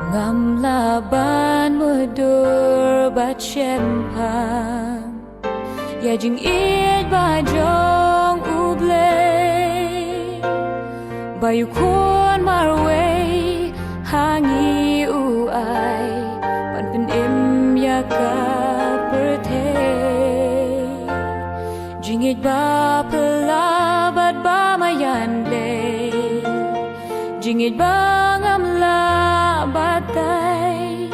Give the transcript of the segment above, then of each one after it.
ngam laban mudur bachempang ya jing it ba jong uble bayu kon marwe hangi uai pan pen im ya ka perthe jing it ba pelabat ba mayan le jing it ba ngam la batai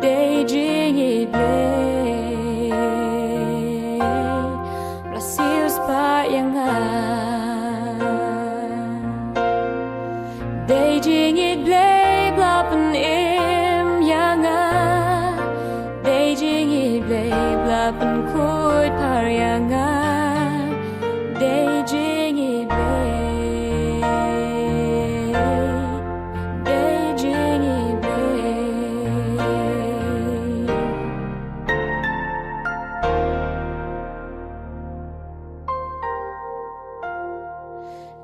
day jing it play Brazil's pa yang day jing it play blapen im yang day jing it play blapen kut par yang day jing it play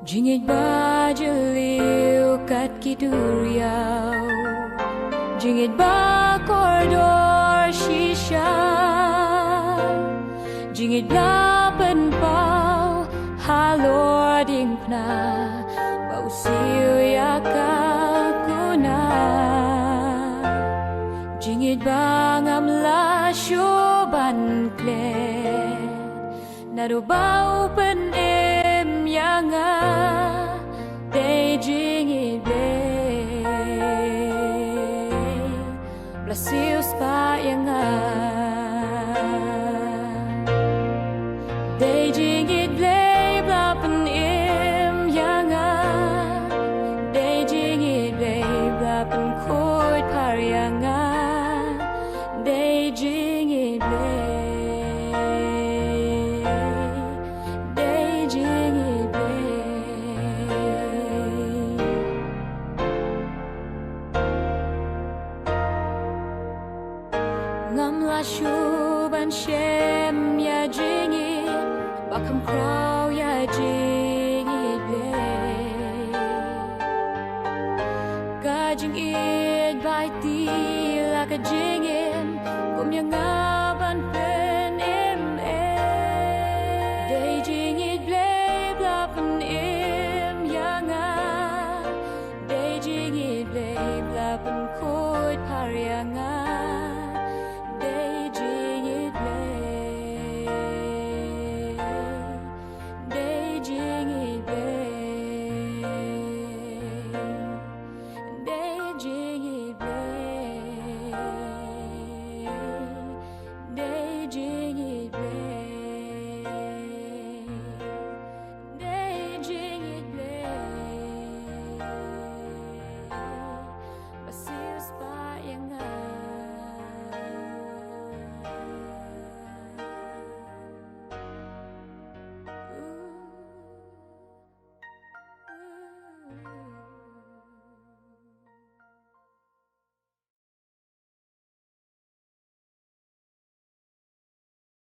Jingit ba jeliu kat kiduriau Jingit ba koridor shisha Jingit ba penpau halor dingpna Bau siu ya kakuna Jingit ba ngamla shuban klet Nado bau pen yang day jing it play Brazil spa yang day jing it play blapen im yang day jing it play blapen kut par yang day jing it play ngam la shuban shem ya jing it bakam crow ya jing it play ka jing it bai ti la ka jing it kum yang ngaban pen em day jing it play blapen im yang day jing it play blapen kut par yang